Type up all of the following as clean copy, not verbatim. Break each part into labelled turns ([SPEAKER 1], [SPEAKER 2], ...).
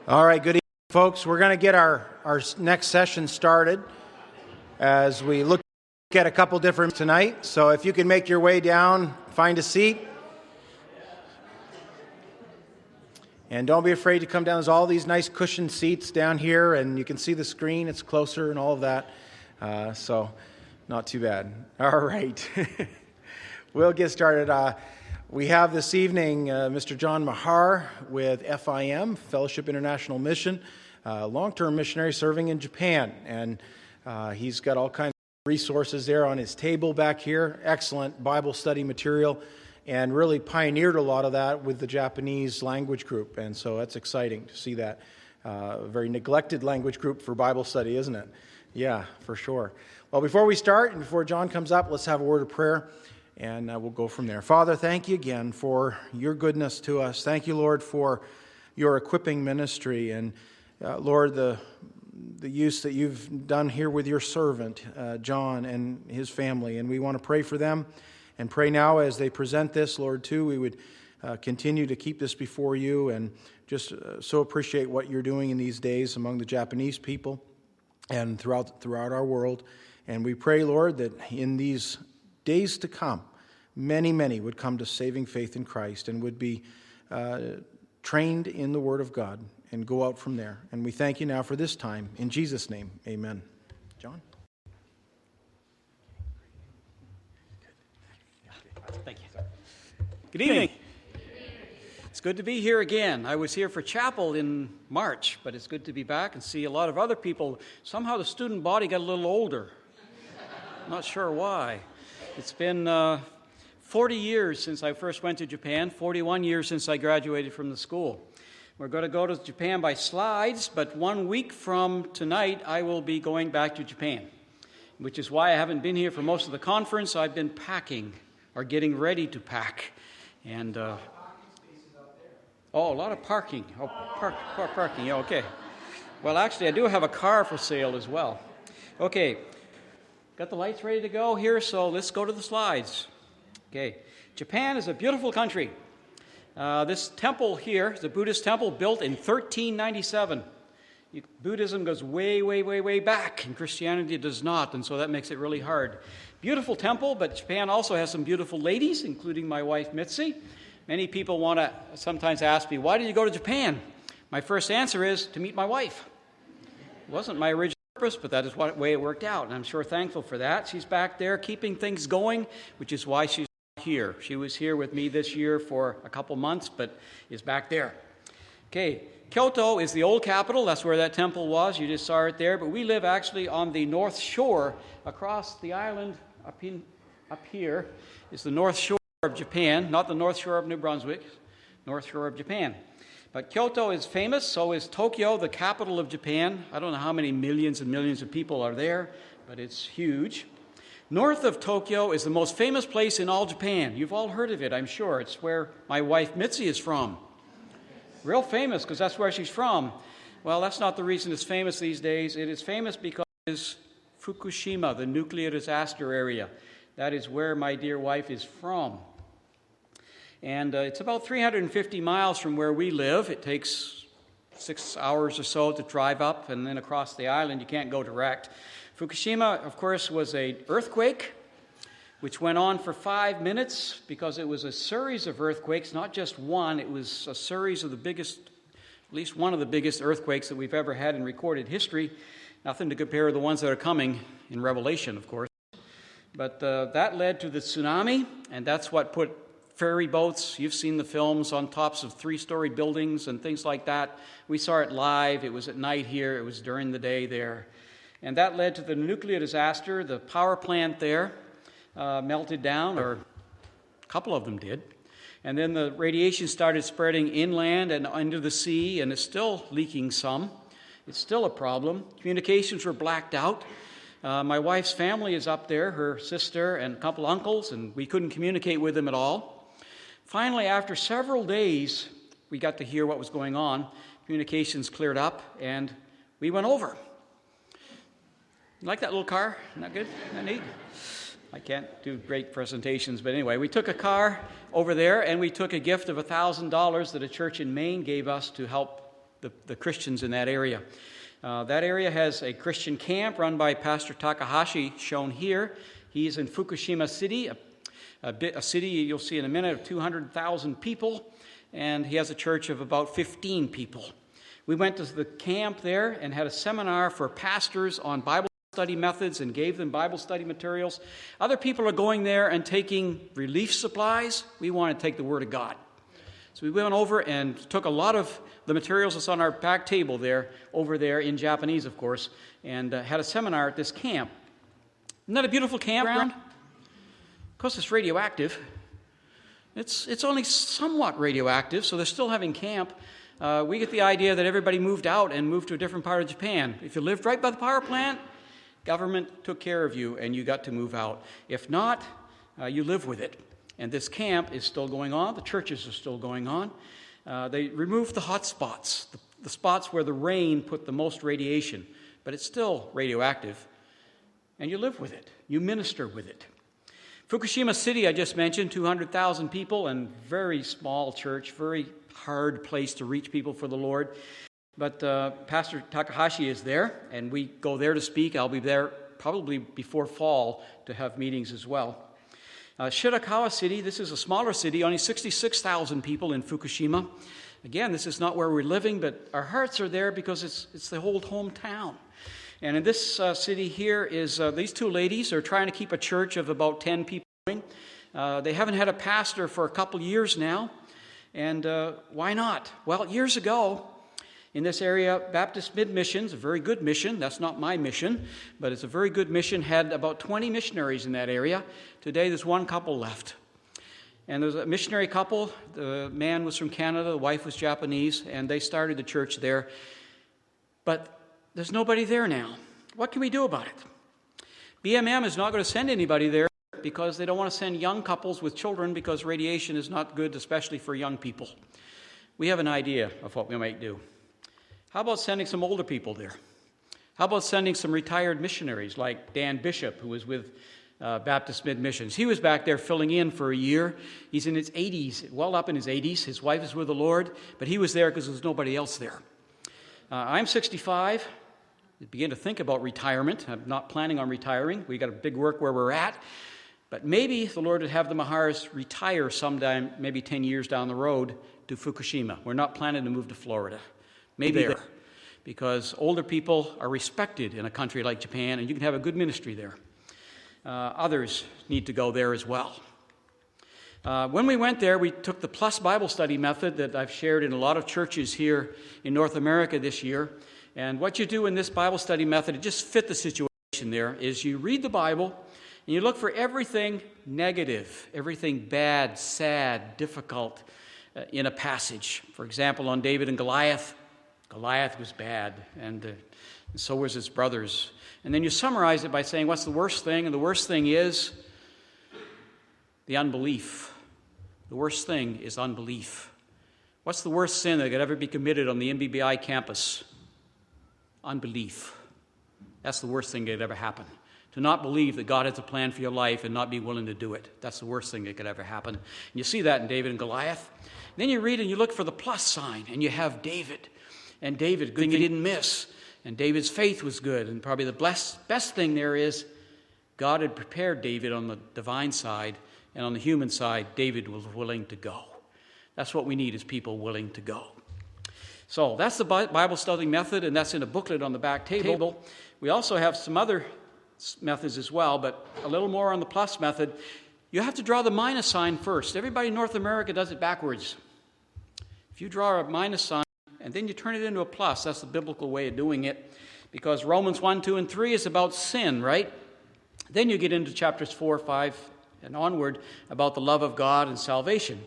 [SPEAKER 1] All right, good evening, folks. We're going to get our next session started as we look at a couple different tonight. So if you can make your way down, find a seat. And don't be afraid to come down. There's all these nice cushioned seats down here, and you can see the screen. It's closer and all of that. So not too bad. All right. We'll get started. We have this evening Mr. John Mahar with FIM, Fellowship International Mission, long-term missionary serving in Japan. And he's got all kinds of resources there on his table back here. Excellent Bible study material, and really pioneered a lot of that with the Japanese language group. And so that's exciting to see that. A very neglected language group for Bible study, isn't it? Yeah, for sure. Well, before we start and before John comes up, let's have a word of prayer. And we'll go from there. Father, thank you again for your goodness to us. Thank you, Lord, for your equipping ministry. And, Lord, the use that you've done here with your servant, John, and his family. And we want to pray for them and pray now as they present this, Lord, too. We would continue to keep this before you and just so appreciate what you're doing in these days among the Japanese people and throughout our world. And we pray, Lord, that in these days to come, many would come to saving faith in Christ and would be trained in the Word of God and go out from there. And we thank you now for this time. In Jesus' name, amen. John?
[SPEAKER 2] Thank you. Good evening. It's good to be here again. I was here for chapel in March, but it's good to be back and see a lot of other people. Somehow the student body got a little older. Not sure why. It's been 40 years since I first went to Japan, 41 years since I graduated from the school. We're going to go to Japan by slides, but 1 week from tonight, I will be going back to Japan, which is why I haven't been here for most of the conference. I've been packing or getting ready to pack. And a lot of parking. Parking. Yeah, okay. Well, actually, I do have a car for sale as well. Okay. Got the lights ready to go here, so let's go to the slides. Okay, Japan is a beautiful country. This temple here is a Buddhist temple built in 1397. Buddhism goes way back, and Christianity does not, and so that makes it really hard. Beautiful temple, but Japan also has some beautiful ladies, including my wife Mitzi. Many people want to sometimes ask me, why did you go to Japan? My first answer is to meet my wife. It wasn't my original purpose, but that is the way it worked out, and I'm sure thankful for that. She's back there keeping things going, which is why she's here. She was here with me this year for a couple months, but is back there. Okay, Kyoto is the old capital. That's where that temple was. You just saw it there, but we live actually on the north shore. Across the island up here is the north shore of Japan, not the north shore of New Brunswick, north shore of Japan. But Kyoto is famous, so is Tokyo, the capital of Japan. I don't know how many millions and millions of people are there, but it's huge. North of Tokyo is the most famous place in all Japan. You've all heard of it, I'm sure. It's where my wife Mitzi is from. Real famous, because that's where she's from. Well, that's not the reason it's famous these days. It is famous because it is Fukushima, the nuclear disaster area. That is where my dear wife is from. And it's about 350 miles from where we live. It takes 6 hours or so to drive up and then across the island. You can't go direct. Fukushima, of course, was an earthquake, which went on for 5 minutes because it was a series of earthquakes, not just one. It was a series of the biggest, at least one of the biggest earthquakes that we've ever had in recorded history. Nothing to compare with the ones that are coming in Revelation, of course. But that led to the tsunami, and that's what put ferry boats, you've seen the films on tops of 3-story buildings and things like that. We saw it live. It was at night here. It was during the day there. And that led to the nuclear disaster. The power plant there melted down, or a couple of them did. And then the radiation started spreading inland and into the sea, and it's still leaking some. It's still a problem. Communications were blacked out. My wife's family is up there, her sister and a couple uncles, and we couldn't communicate with them at all. Finally, after several days, we got to hear what was going on. Communications cleared up, and we went over. You like that little car? Isn't that good? Isn't that neat? I can't do great presentations, but anyway, we took a car over there, and we took a gift of $1,000 that a church in Maine gave us to help the Christians in that area. That area has a Christian camp run by Pastor Takahashi, shown here. He's in Fukushima City, a city you'll see in a minute of 200,000 people, and he has a church of about 15 people. We went to the camp there and had a seminar for pastors on Bible study methods and gave them Bible study materials. Other people are going there and taking relief supplies. We want to take the Word of God. So we went over and took a lot of the materials that's on our back table there, over there in Japanese, of course, and had a seminar at this camp. Isn't that a beautiful campground? Of course, it's radioactive. It's only somewhat radioactive, so they're still having camp. We get the idea that everybody moved out and moved to a different part of Japan. If you lived right by the power plant, government took care of you and you got to move out. If not, you live with it. And this camp is still going on. The churches are still going on. They removed the hot spots, the spots where the rain put the most radiation, but it's still radioactive. And you live with it. You minister with it. Fukushima City, I just mentioned, 200,000 people, and very small church, very hard place to reach people for the Lord. But Pastor Takahashi is there, and we go there to speak. I'll be there probably before fall to have meetings as well. Shirakawa City, this is a smaller city, only 66,000 people in Fukushima. Again, this is not where we're living, but our hearts are there because it's the whole hometown. And in this city here is these two ladies are trying to keep a church of about 10 people going. They haven't had a pastor for a couple years now. And why not? Well, years ago, in this area, Baptist Mid-Missions, a very good mission, that's not my mission, but it's a very good mission, had about 20 missionaries in that area. Today, there's one couple left. And there's a missionary couple. The man was from Canada, the wife was Japanese, and they started the church there. But there's nobody there now. What can we do about it? BMM is not going to send anybody there because they don't want to send young couples with children because radiation is not good, especially for young people. We have an idea of what we might do. How about sending some older people there? How about sending some retired missionaries like Dan Bishop, who was with Baptist Mid-Missions? He was back there filling in for a year. He's in his 80s, well up in his 80s. His wife is with the Lord, but he was there because there was nobody else there. I'm 65. I begin to think about retirement. I'm not planning on retiring. We got a big work where we're at. But maybe the Lord would have the Mahars retire sometime, maybe 10 years down the road, to Fukushima. We're not planning to move to Florida. Maybe there, because older people are respected in a country like Japan, and you can have a good ministry there. Others need to go there as well. When we went there, we took the Plus Bible Study method that I've shared in a lot of churches here in North America this year. And what you do in this Bible study method, it just fit the situation there, is you read the Bible and you look for everything negative, everything bad, sad, difficult in a passage. For example, on David and Goliath, Goliath was bad, and so was his brothers. And then you summarize it by saying, what's the worst thing? And the worst thing is the unbelief. The worst thing is unbelief. What's the worst sin that could ever be committed on the NBBI campus? Unbelief. That's the worst thing that could ever happen. To not believe that God has a plan for your life and not be willing to do it. That's the worst thing that could ever happen. And you see that in David and Goliath. Then you read and you look for the plus sign, and you have David. And David, good thing he didn't miss. And David's faith was good. And probably the best thing there is God had prepared David on the divine side, and on the human side, David was willing to go. That's what we need, is people willing to go. So that's the Bible study method, and that's in a booklet on the back table. We also have some other methods as well, but a little more on the plus method. You have to draw the minus sign first. Everybody in North America does it backwards. If you draw a minus sign, and then you turn it into a plus, that's the biblical way of doing it, because Romans 1, 2, and 3 is about sin, right? Then you get into chapters 4, 5, and onward about the love of God and salvation.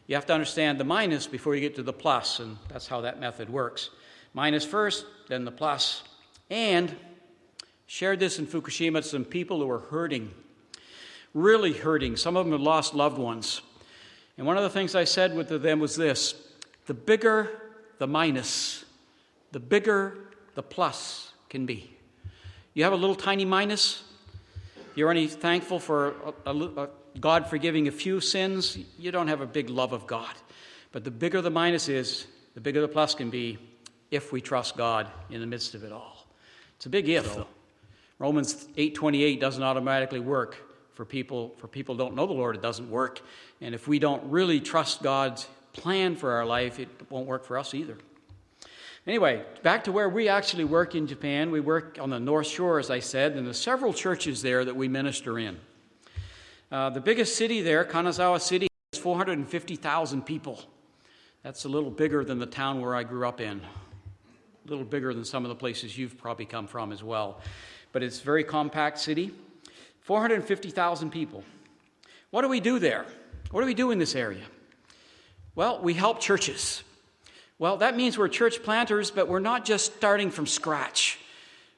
[SPEAKER 2] You have to understand the minus before you get to the plus, and that's how that method works. Minus first, then the plus. And shared this in Fukushima to some people who were hurting, really hurting. Some of them had lost loved ones. And one of the things I said with them was this: the bigger the minus, the bigger the plus can be. You have a little tiny minus, you're only thankful for God forgiving a few sins, you don't have a big love of God. But the bigger the minus is, the bigger the plus can be if we trust God in the midst of it all. It's a big if, though. Romans 8:28 doesn't automatically work for people. For people who don't know the Lord, it doesn't work. And if we don't really trust God's plan for our life, it won't work for us either. Anyway, back to where we actually work in Japan. We work on the North Shore, as I said, and there's several churches there that we minister in. The biggest city there, Kanazawa City, has 450,000 people. That's a little bigger than the town where I grew up in. A little bigger than some of the places you've probably come from as well. But it's a very compact city. 450,000 people. What do we do there? What do we do in this area? Well, we help churches. Well, that means we're church planters, but we're not just starting from scratch.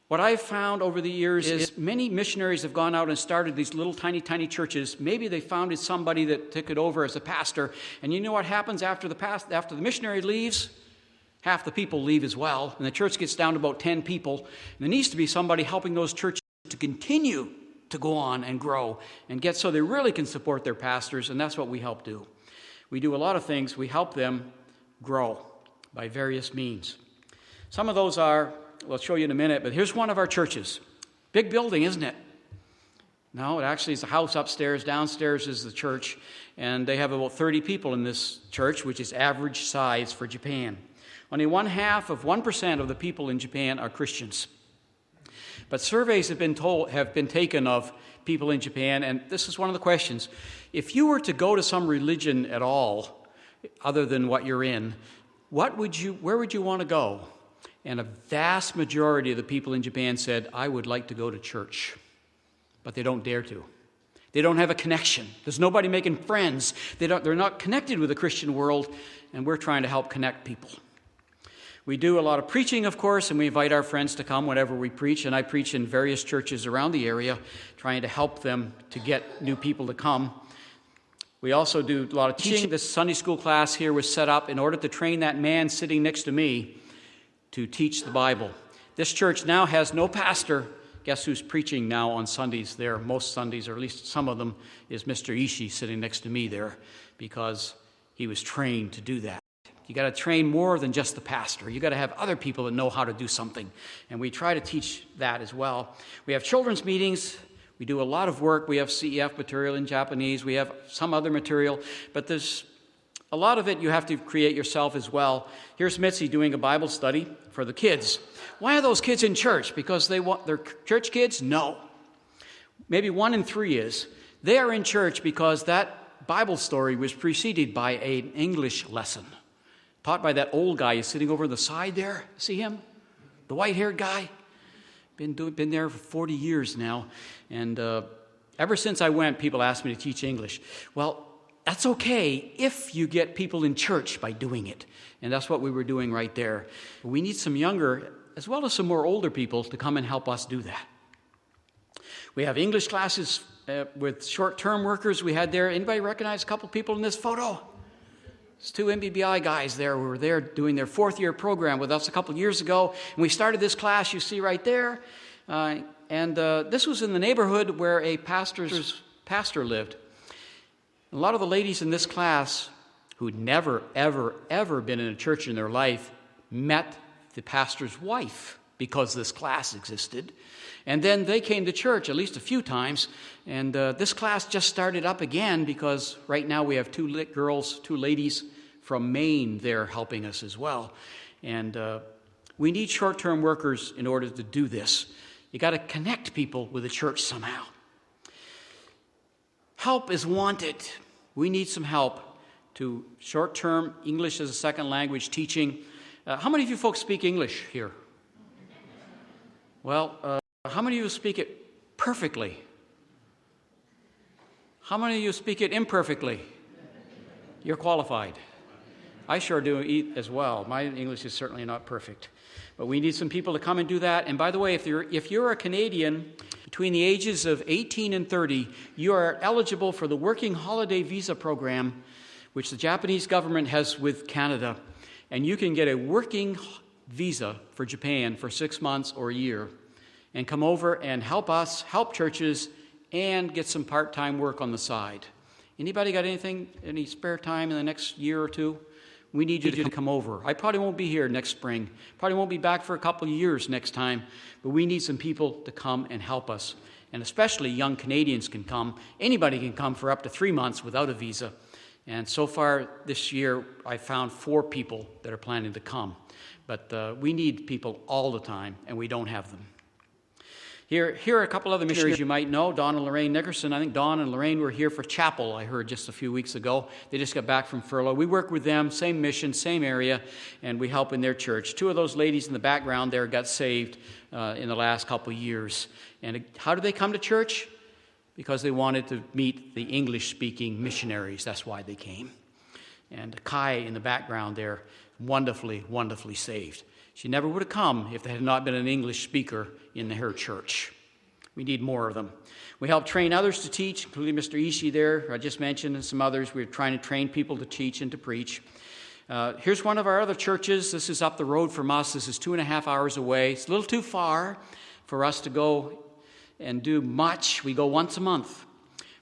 [SPEAKER 2] What I've found over the years is many missionaries have gone out and started these little tiny churches. Maybe they founded somebody that took it over as a pastor. And you know what happens after the missionary leaves? Half the people leave as well. And the church gets down to about 10 people. And there needs to be somebody helping those churches to continue to go on and grow and get so they really can support their pastors. And that's what we help do. We do a lot of things. We help them grow by various means. Some of those are, I'll show you in a minute, but here's one of our churches. Big building, isn't it? No, it actually is a house upstairs. Downstairs is the church. And they have about 30 people in this church, which is average size for Japan. Only 1% of the people in Japan are Christians. But surveys have been taken of people in Japan, and this is one of the questions. If you were to go to some religion at all, other than what you're in, where would you want to go? And a vast majority of the people in Japan said, I would like to go to church. But they don't dare to. They don't have a connection. There's nobody making friends. They're not connected with the Christian world, and we're trying to help connect people. We do a lot of preaching, of course, and we invite our friends to come whenever we preach. And I preach in various churches around the area, trying to help them to get new people to come. We also do a lot of teaching. This Sunday school class here was set up in order to train that man sitting next to me to teach the Bible. This church now has no pastor. Guess who's preaching now on Sundays there? Most Sundays, or at least some of them, is Mr. Ishii sitting next to me there because he was trained to do that. You got to train more than just the pastor. You got to have other people that know how to do something. And we try to teach that as well. We have children's meetings. We do a lot of work. We have CEF material in Japanese. We have some other material. But there's a lot of it you have to create yourself as well. Here's Mitzi doing a Bible study for the kids. Why are those kids in church? Because they're church kids? No. Maybe 1 in 3 is. They are in church because that Bible story was preceded by an English lesson taught by that old guy who's sitting over on the side there. See him? The white-haired guy. Been there for 40 years now. And ever since I went, people asked me to teach English. Well, that's okay if you get people in church by doing it. And that's what we were doing right there. We need some younger, as well as some more older people to come and help us do that. We have English classes with short-term workers we had there. Anybody recognize a couple people in this photo? There's 2 NBBI guys there who were there doing their 4th-year program with us a couple years ago. And we started this class you see right there. This was in the neighborhood where a pastor lived. A lot of the ladies in this class who'd never, ever been in a church in their life met the pastor's wife because this class existed. And then they came to church at least a few times. And this class just started up again because right now we have 2 ladies from Maine there helping us as well. And we need short-term workers in order to do this. You got to connect people with the church somehow. Help is wanted. We need some help to short-term English as a second language teaching. How many of you folks speak English here? Well, how many of you speak it perfectly? How many of you speak it imperfectly? You're qualified. I sure do as well. My English is certainly not perfect. But we need some people to come and do that. And by the way, if you're a Canadian between the ages of 18 and 30, you are eligible for the Working Holiday Visa program, which the Japanese government has with Canada. And you can get a working visa for Japan for 6 months or a year and come over and help us, help churches, and get some part-time work on the side. Anybody got any spare time in the next year or two? We need you to come over. I probably won't be here next spring. Probably won't be back for a couple of years next time. But we need some people to come and help us. And especially young Canadians can come. Anybody can come for up to 3 months without a visa. And so far this year, I found 4 people that are planning to come. But we need people all the time, and we don't have them. Here are a couple other missionaries you might know. Don and Lorraine Nickerson. I think Don and Lorraine were here for chapel, I heard just a few weeks ago. They just got back from furlough. We work with them, same mission, same area, and we help in their church. 2 of those ladies in the background there got saved in the last couple of years. And how did they come to church? Because they wanted to meet the English-speaking missionaries. That's why they came. And Kai in the background there, wonderfully, wonderfully saved. She never would have come if there had not been an English speaker in her church. We need more of them. We help train others to teach, including Mr. Ishii there, I just mentioned, and some others. We're trying to train people to teach and to preach. Here's one of our other churches. This is up the road from us. This is 2.5 hours away. It's a little too far for us to go and do much. We go once a month.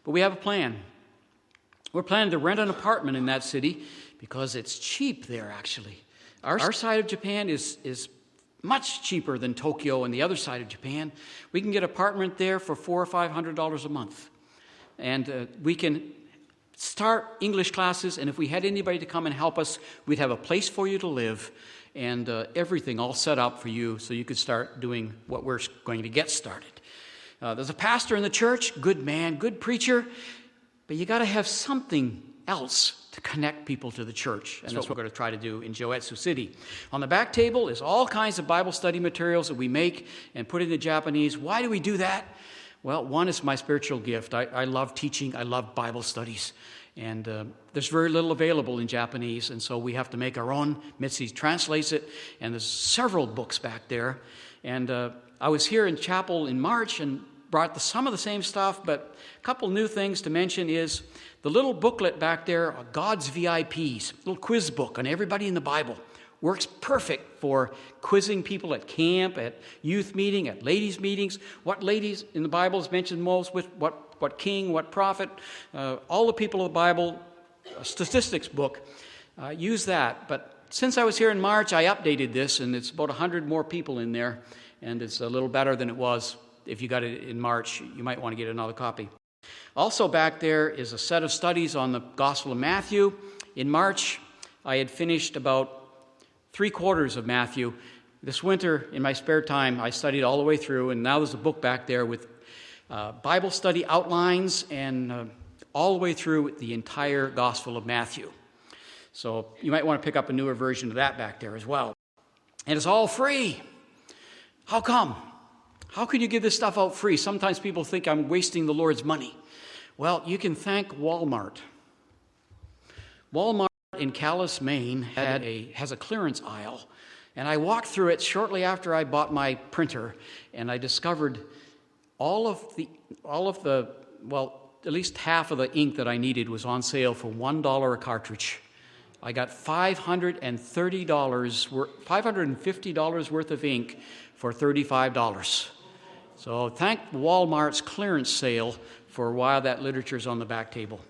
[SPEAKER 2] But we have a plan. We're planning to rent an apartment in that city because it's cheap there, actually. Our side of Japan is much cheaper than Tokyo and the other side of Japan. We can get an apartment there for $400 or $500 a month. And we can start English classes, and if we had anybody to come and help us, we'd have a place for you to live and everything all set up for you so you could start doing what we're going to get started. There's a pastor in the church, good man, good preacher, but you got to have something else to connect people to the church. And that's what we're going to try to do in Joetsu City. On the back table is all kinds of Bible study materials that we make and put into Japanese. Why do we do that? Well, one is my spiritual gift. I love teaching. I love Bible studies. And there's very little available in Japanese, and so we have to make our own. Mitzi translates it, and there's several books back there. And I was here in chapel in March and brought some of the same stuff, but a couple new things to mention is the little booklet back there, God's VIPs, a little quiz book on everybody in the Bible. Works perfect for quizzing people at camp, at youth meeting, at ladies' meetings. What ladies in the Bible is mentioned most, with what king, what prophet, all the people of the Bible, a statistics book. Use that. But since I was here in March, I updated this, and it's about 100 more people in there, and it's a little better than it was. If you got it in March, you might want to get another copy. Also back there is a set of studies on the Gospel of Matthew. In March, I had finished about 3/4 of Matthew. This winter, in my spare time, I studied all the way through, and now there's a book back there with Bible study outlines and all the way through the entire Gospel of Matthew. So you might want to pick up a newer version of that back there as well. And it's all free. How come? How can you give this stuff out free? Sometimes people think I'm wasting the Lord's money. Well, you can thank Walmart. Walmart in Calais, Maine has a clearance aisle. And I walked through it shortly after I bought my printer, and I discovered at least half of the ink that I needed was on sale for $1 a cartridge. I got $550 worth of ink for $35. So thank Walmart's clearance sale for why that literature is on the back table.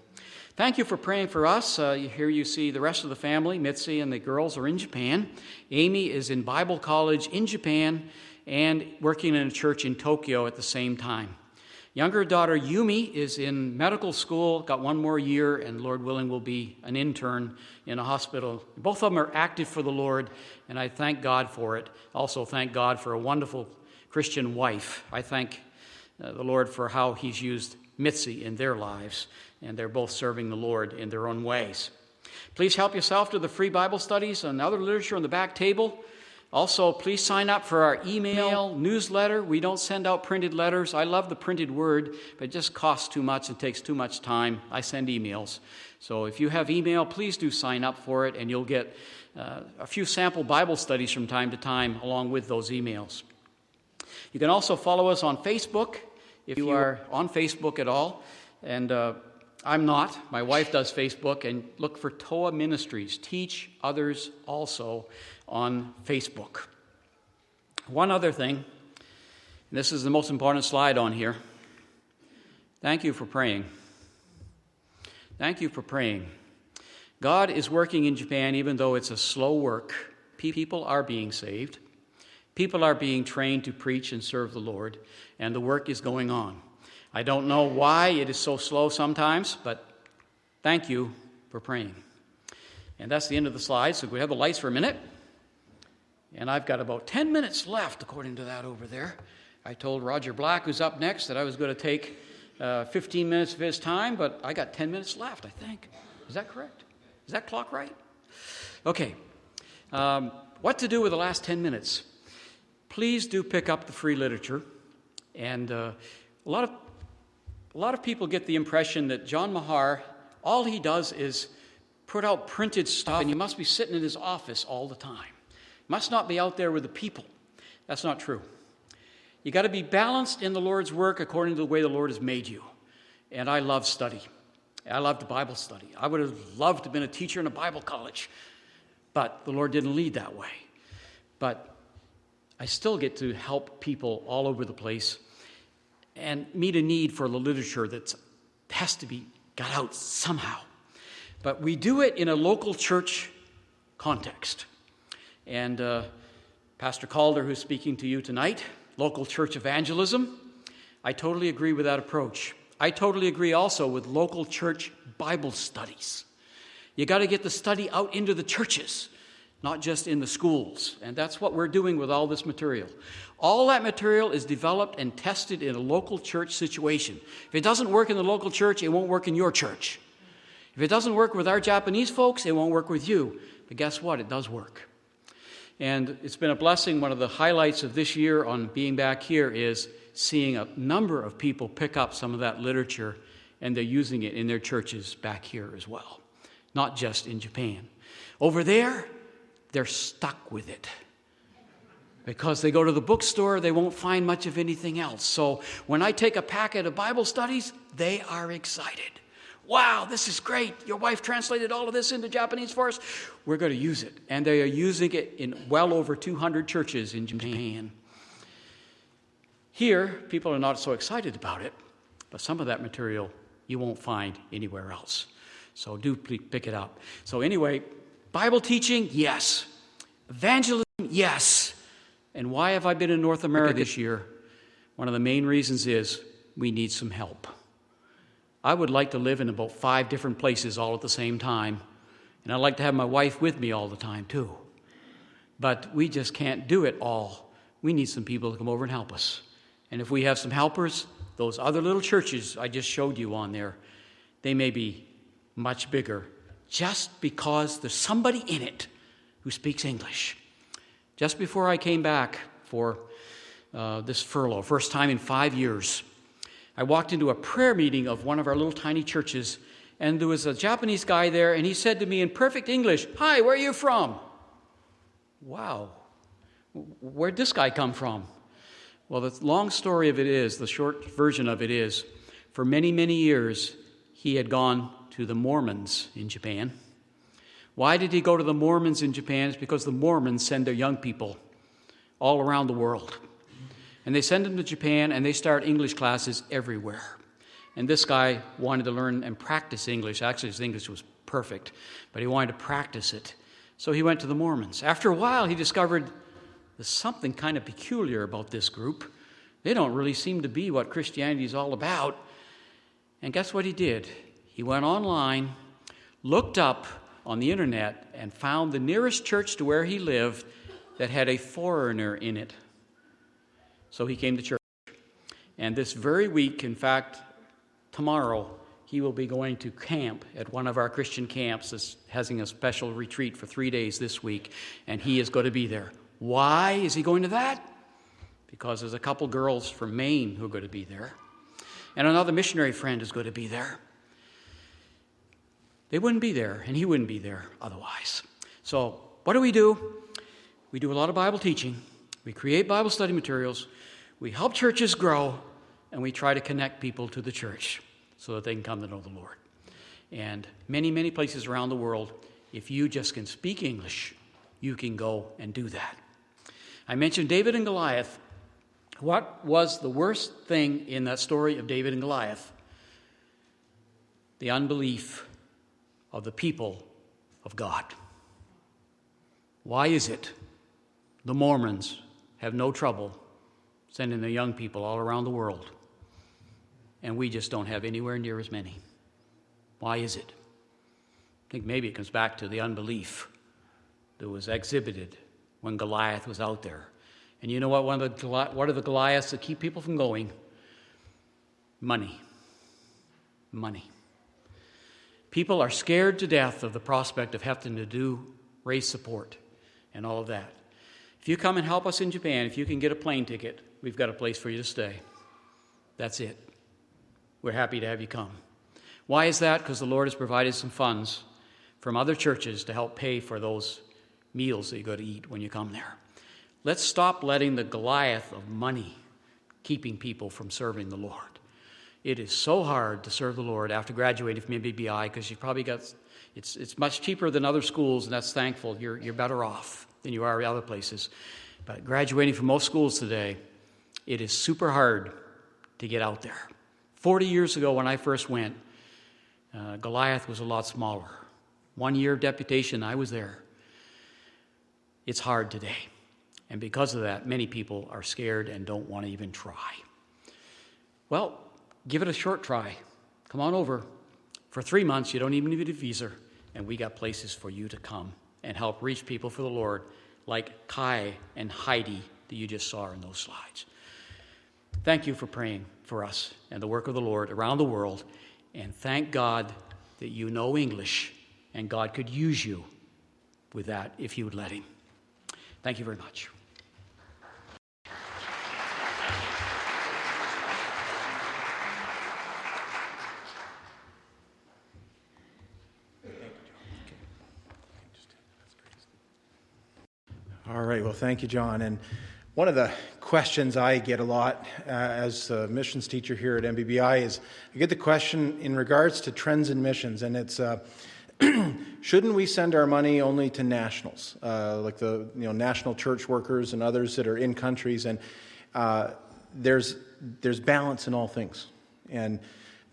[SPEAKER 2] Thank you for praying for us. Here you see the rest of the family. Mitzi and the girls are in Japan. Amy is in Bible college in Japan and working in a church in Tokyo at the same time. Younger daughter Yumi is in medical school, got 1 more year, and Lord willing will be an intern in a hospital. Both of them are active for the Lord, and I thank God for it. Also thank God for a wonderful Christian wife. I thank the Lord for how He's used Mitzi in their lives, and they're both serving the Lord in their own ways. Please help yourself to the free Bible studies and other literature on the back table. Also, please sign up for our email newsletter. We don't send out printed letters. I love the printed word, but it just costs too much and takes too much time. I send emails. So if you have email, please do sign up for it, and you'll get a few sample Bible studies from time to time along with those emails. You can also follow us on Facebook if you are on Facebook at all. And I'm not. My wife does Facebook. And look for Toa Ministries. Teach others also on Facebook. One other thing. And this is the most important slide on here. Thank you for praying. Thank you for praying. God is working in Japan even though it's a slow work. People are being saved. People are being trained to preach and serve the Lord, and the work is going on. I don't know why it is so slow sometimes, but thank you for praying. And that's the end of the slides, so we have the lights for a minute. And I've got about 10 minutes left, according to that over there. I told Roger Black, who's up next, that I was going to take 15 minutes of his time, but I got 10 minutes left, I think. Is that correct? Is that clock right? Okay. What to do with the last 10 minutes? Please do pick up the free literature. And a lot of people get the impression that John Mahar, all he does is put out printed stuff, and you must be sitting in his office all the time. You must not be out there with the people. That's not true. You got to be balanced in the Lord's work according to the way the Lord has made you. And I love study. I loved Bible study. I would have loved to have been a teacher in a Bible college, but the Lord didn't lead that way. But I still get to help people all over the place and meet a need for the literature that has to be got out somehow. But we do it in a local church context. And Pastor Calder, who's speaking to you tonight, local church evangelism, I totally agree with that approach. I totally agree also with local church Bible studies. You got to get the study out into the churches, not just in the schools. And that's what we're doing with all this material. All that material is developed and tested in a local church situation. If it doesn't work in the local church, it won't work in your church. If it doesn't work with our Japanese folks, it won't work with you. But guess what? It does work. And it's been a blessing. One of the highlights of this year on being back here is seeing a number of people pick up some of that literature, and they're using it in their churches back here as well, not just in Japan. Over there, they're stuck with it. Because they go to the bookstore, they won't find much of anything else. So when I take a packet of Bible studies, they are excited. Wow, this is great. Your wife translated all of this into Japanese for us. We're going to use it. And they are using it in well over 200 churches in Japan. Here, people are not so excited about it, but some of that material you won't find anywhere else. So do pick it up. So anyway, Bible teaching, yes. Evangelism, yes. And why have I been in North America this year? One of the main reasons is we need some help. I would like to live in about 5 different places all at the same time, and I'd like to have my wife with me all the time too. But we just can't do it all. We need some people to come over and help us. And if we have some helpers, those other little churches I just showed you on there, they may be much bigger just because there's somebody in it who speaks English. Just before I came back for this furlough, first time in 5 years, I walked into a prayer meeting of one of our little tiny churches, and there was a Japanese guy there, and he said to me in perfect English, "Hi, where are you from?" Wow, where'd this guy come from? Well, the long story of it is, the short version of it is, for many, many years, he had gone to the Mormons in Japan. Why did he go to the Mormons in Japan? It's because the Mormons send their young people all around the world. And they send them to Japan, and they start English classes everywhere. And this guy wanted to learn and practice English. Actually, his English was perfect, but he wanted to practice it. So he went to the Mormons. After a while, he discovered there's something kind of peculiar about this group. They don't really seem to be what Christianity is all about. And guess what he did? He went online, looked up on the internet, and found the nearest church to where he lived that had a foreigner in it. So he came to church. And this very week, in fact, tomorrow, he will be going to camp at one of our Christian camps that's having a special retreat for 3 days this week, and he is going to be there. Why is he going to that? Because there's a couple girls from Maine who are going to be there, and another missionary friend is going to be there. They wouldn't be there, and he wouldn't be there otherwise. So what do? We do a lot of Bible teaching. We create Bible study materials. We help churches grow, and we try to connect people to the church so that they can come to know the Lord. And many, many places around the world, if you just can speak English, you can go and do that. I mentioned David and Goliath. What was the worst thing in that story of David and Goliath? The unbelief of the people of God. Why is it the Mormons have no trouble sending their young people all around the world, and we just don't have anywhere near as many? Why is it? I think maybe it comes back to the unbelief that was exhibited when Goliath was out there. And you know what? What are the Goliaths that keep people from going? Money. Money. People are scared to death of the prospect of having to raise support and all of that. If you come and help us in Japan, if you can get a plane ticket, we've got a place for you to stay. That's it. We're happy to have you come. Why is that? Because the Lord has provided some funds from other churches to help pay for those meals that you got to eat when you come there. Let's stop letting the Goliath of money keeping people from serving the Lord. It is so hard to serve the Lord after graduating from NBBI because you've probably got, it's much cheaper than other schools, and that's thankful. You're better off than you are at other places. But graduating from most schools today, it is super hard to get out there. 40 years ago when I first went, Goliath was a lot smaller. 1 year of deputation, I was there. It's hard today. And because of that, many people are scared and don't want to even try. Well, give it a short try. Come on over. For 3 months, you don't even need a visa, and we got places for you to come and help reach people for the Lord, like Kai and Heidi that you just saw in those slides. Thank you for praying for us and the work of the Lord around the world, and thank God that you know English, and God could use you with that if you would let him. Thank you very much.
[SPEAKER 1] All right, well, thank you, John. And one of the questions I get a lot as a missions teacher here at NBBI is I get the question in regards to trends in missions, and it's shouldn't we send our money only to nationals, like the national church workers and others that are in countries? And there's balance in all things, and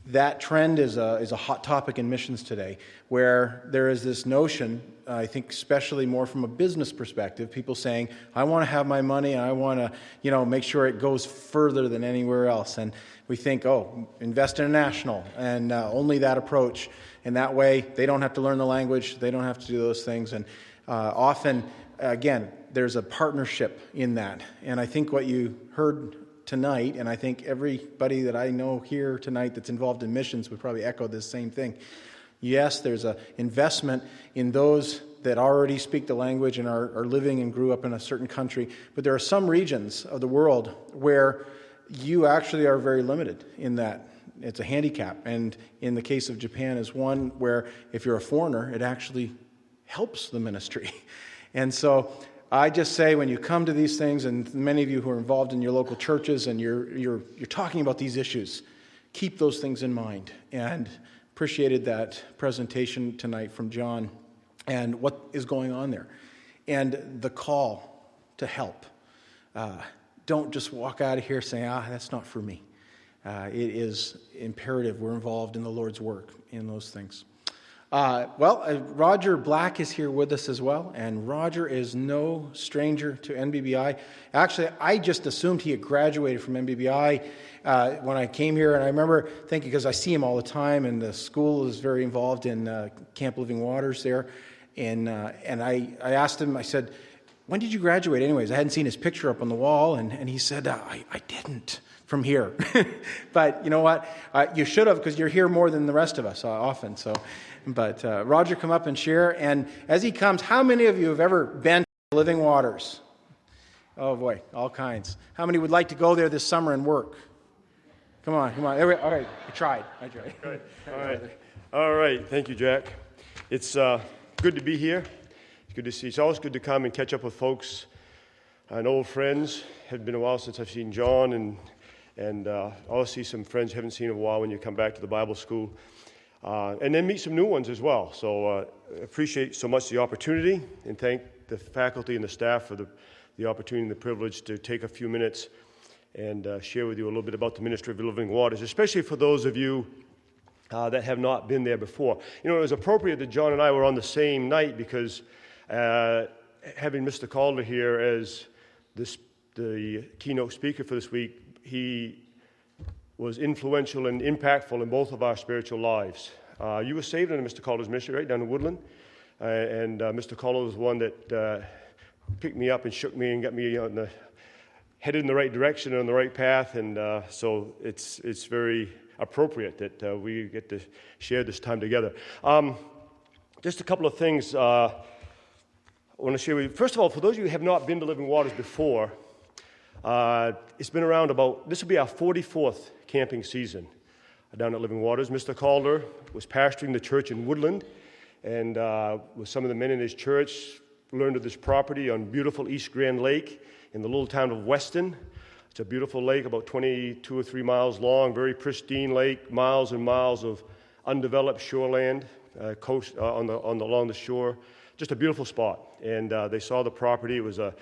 [SPEAKER 1] that trend is a hot topic in missions today, where there is this notion, I think especially more from a business perspective, people saying, I want to have my money and I want to, make sure it goes further than anywhere else. And we think, invest international and only that approach. And that way they don't have to learn the language, they don't have to do those things. And often, again, there's a partnership in that. And I think what you heard tonight, and I think everybody that I know here tonight that's involved in missions would probably echo this same thing. Yes, there's an investment in those that already speak the language and are living and grew up in a certain country, but there are some regions of the world where you actually are very limited in that. It's a handicap, and in the case of Japan is one where if you're a foreigner, it actually helps the ministry. And so I just say when you come to these things, and many of you who are involved in your local churches and you're talking about these issues, keep those things in mind. And appreciated that presentation tonight from John and what is going on there. And the call to help. Don't just walk out of here saying, that's not for me. It is imperative we're involved in the Lord's work in those things. Roger Black is here with us as well, and Roger is no stranger to NBBI. Actually, I just assumed he had graduated from NBBI when I came here, and I remember thinking, because I see him all the time, and the school is very involved in Camp Living Waters there, and I asked him, I said, when did you graduate anyways? I hadn't seen his picture up on the wall, and he said, I didn't from here. But you know what? You should have, because you're here more than the rest of us often, so... But Roger, come up and share. And as he comes, how many of you have ever been to Living Waters? Oh, boy, all kinds. How many would like to go there this summer and work? Come on. All right, I tried.
[SPEAKER 3] All right. Thank you, Jack. It's good to be here. It's good to see. It's always good to come and catch up with folks and old friends. It had been a while since I've seen John, and always see some friends you haven't seen in a while when you come back to the Bible school. And then meet some new ones as well. So appreciate so much the opportunity, and thank the faculty and the staff for the opportunity and the privilege to take a few minutes and share with you a little bit about the ministry of Living Waters, especially for those of you that have not been there before. You know, it was appropriate that John and I were on the same night because having Mr. Calder here as the keynote speaker for this week, he was influential and impactful in both of our spiritual lives. You were saved under Mr. Calder's ministry, right, down in Woodland? And Mr. Calder was one that picked me up and shook me and got me headed in the right direction and on the right path. And so it's very appropriate that we get to share this time together. Just a couple of things I want to share with you. First of all, for those of you who have not been to Living Waters before, it's been around this will be our 44th camping season down at Living Waters. Mr. Calder was pastoring the church in Woodland, and with some of the men in his church, learned of this property on beautiful East Grand Lake in the little town of Weston. It's a beautiful lake, about 22 or 3 miles long, very pristine lake, miles and miles of undeveloped shoreland, coast along the shore. Just a beautiful spot. And they saw the property. It was a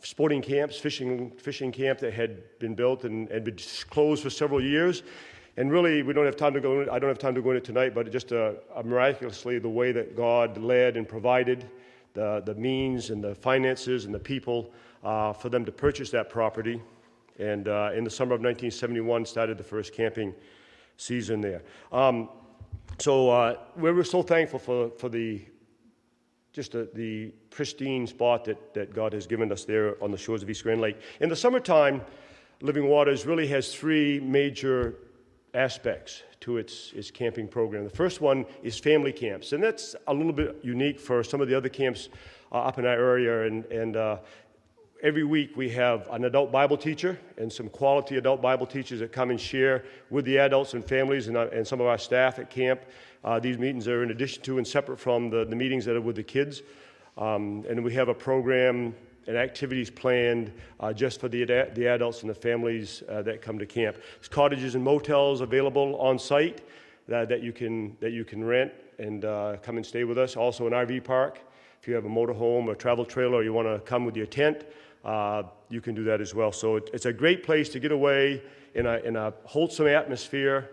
[SPEAKER 3] sporting camp, fishing camp that had been built and been closed for several years. And really, I don't have time to go into it tonight, but just miraculously, the way that God led and provided the means and the finances and the people for them to purchase that property. And in the summer of 1971, started the first camping season there. So we were so thankful for the pristine spot that God has given us there on the shores of East Grand Lake. In the summertime, Living Waters really has 3 major aspects to its camping program. The first one is family camps, and that's a little bit unique for some of the other camps up in our area. And every week we have an adult Bible teacher and some quality adult Bible teachers that come and share with the adults and families and some of our staff at camp. These meetings are in addition to and separate from the meetings that are with the kids. And we have a program and activities planned just for the adults and the families that come to camp. There's cottages and motels available on site that you can rent and come and stay with us. Also an RV park. If you have a motorhome or travel trailer or you want to come with your tent, you can do that as well. So it's a great place to get away in a wholesome atmosphere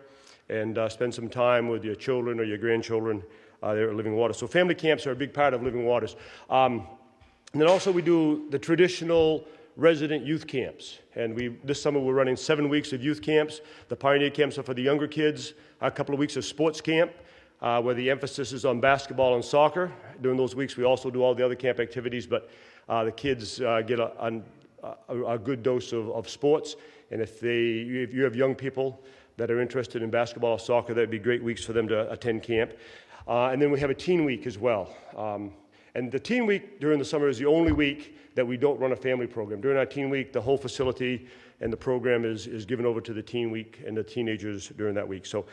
[SPEAKER 3] and spend some time with your children or your grandchildren there at Living Waters. So family camps are a big part of Living Waters. And then also we do the traditional resident youth camps. And this summer we're running 7 weeks of youth camps. The pioneer camps are for the younger kids. A couple of weeks of sports camp where the emphasis is on basketball and soccer. During those weeks we also do all the other camp activities, but the kids get a good dose of sports. And if you have young people that are interested in basketball or soccer, that'd be great weeks for them to attend camp. And then we have a teen week as well. And the teen week during the summer is the only week that we don't run a family program. During our teen week, the whole facility and the program is given over to the teen week and the teenagers during that week. So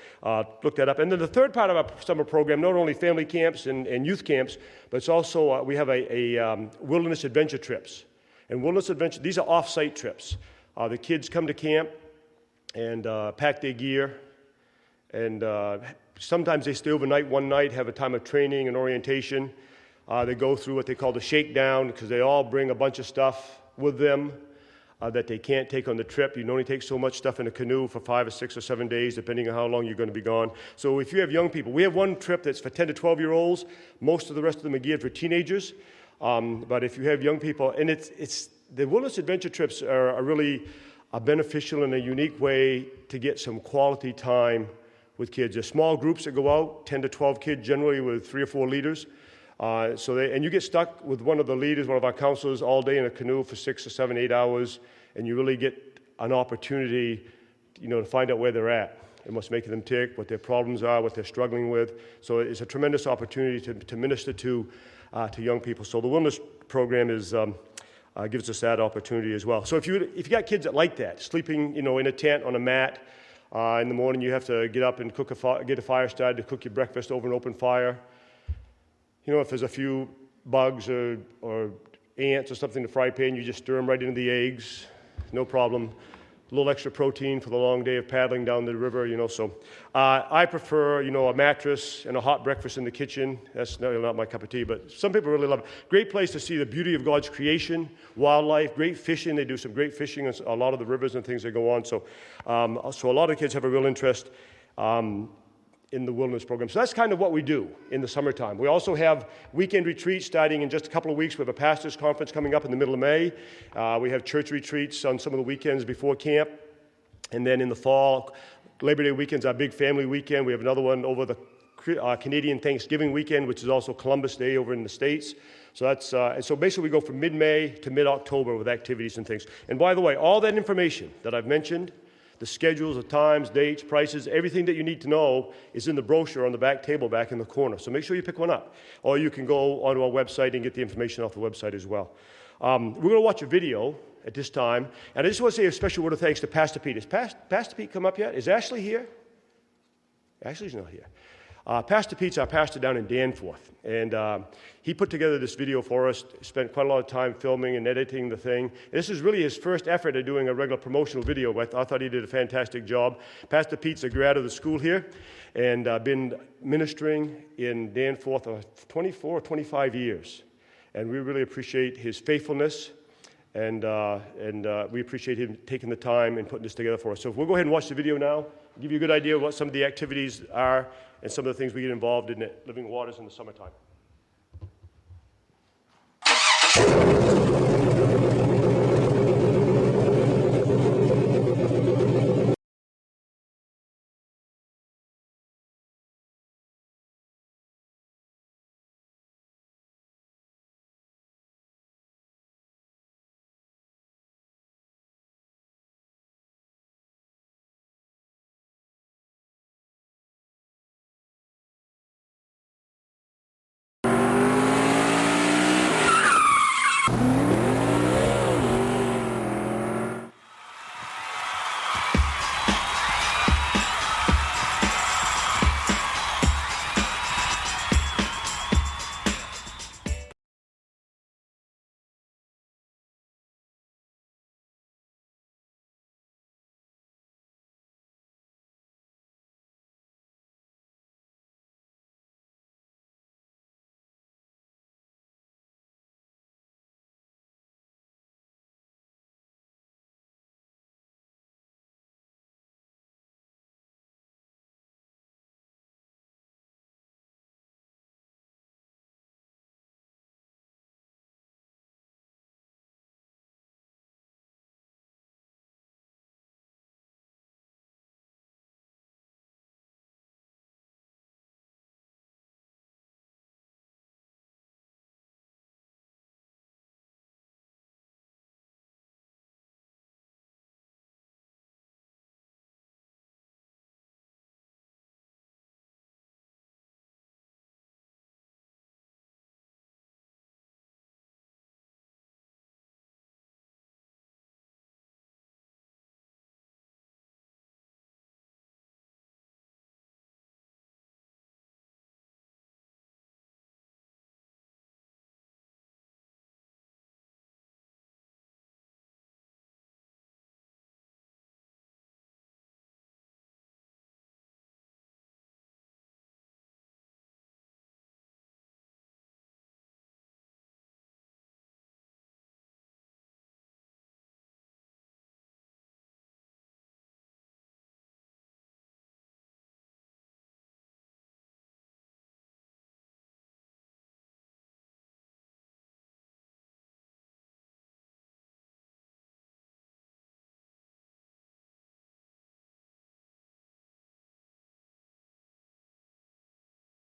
[SPEAKER 3] look that up. And then the third part of our summer program, not only family camps and youth camps, but it's also, we have a wilderness adventure trips. And wilderness adventure, these are off-site trips. The kids come to camp and pack their gear, and sometimes they stay overnight one night, have a time of training and orientation. They go through what they call the shakedown because they all bring a bunch of stuff with them that they can't take on the trip. You can only take so much stuff in a canoe for 5 or 6 or 7 days, depending on how long you're going to be gone. So if you have young people, we have one trip that's for 10 to 12-year-olds. Most of the rest of them are geared for teenagers. But if you have young people, and it's the wilderness adventure trips are really beneficial in a unique way to get some quality time with kids. There's small groups that go out, 10 to 12 kids generally with 3 or 4 leaders. And you get stuck with one of the leaders, one of our counselors, all day in a canoe for 6 or 7, 8 hours, and you really get an opportunity, to find out where they're at and what's making them tick, what their problems are, what they're struggling with. So it's a tremendous opportunity to minister to young people. So the wilderness program gives us that opportunity as well. So if you got kids that like that, sleeping, in a tent on a mat in the morning, you have to get up and get a fire started to cook your breakfast over an open fire. If there's a few bugs or ants or something in the fry pan, you just stir them right into the eggs, no problem. A little extra protein for the long day of paddling down the river, So I prefer, a mattress and a hot breakfast in the kitchen. That's not my cup of tea, but some people really love it. Great place to see the beauty of God's creation, wildlife, great fishing. They do some great fishing on a lot of the rivers and things that go on. So a lot of kids have a real interest in the wilderness program. So that's kind of what we do in the summertime. We also have weekend retreats starting in just a couple of weeks. We have a pastors' conference coming up in the middle of May. We have church retreats on some of the weekends before camp. And then in the fall, Labor Day weekend's our big family weekend. We have another one over the Canadian Thanksgiving weekend, which is also Columbus Day over in the States. So that's and so basically we go from mid-May to mid-October with activities and things. And by the way, all that information that I've mentioned, the schedules, the times, dates, prices, everything that you need to know is in the brochure on the back table back in the corner. So make sure you pick one up. Or you can go onto our website and get the information off the website as well. We're going to watch a video at this time. And I just want to say a special word of thanks to Pastor Pete. Has Pastor Pete come up yet? Is Ashley here? Ashley's not here. Pastor Pete's our pastor down in Danforth, and he put together this video for us, spent quite a lot of time filming and editing the thing. And this is really his first effort at doing a regular promotional video. I thought he did a fantastic job. Pastor Pete's a grad of the school here, and been ministering in Danforth for 24 or 25 years. And we really appreciate his faithfulness, and we appreciate him taking the time and putting this together for us. So we'll go ahead and watch the video now, give you a good idea of what some of the activities are and some of the things we get involved in at Living Waters in the summertime.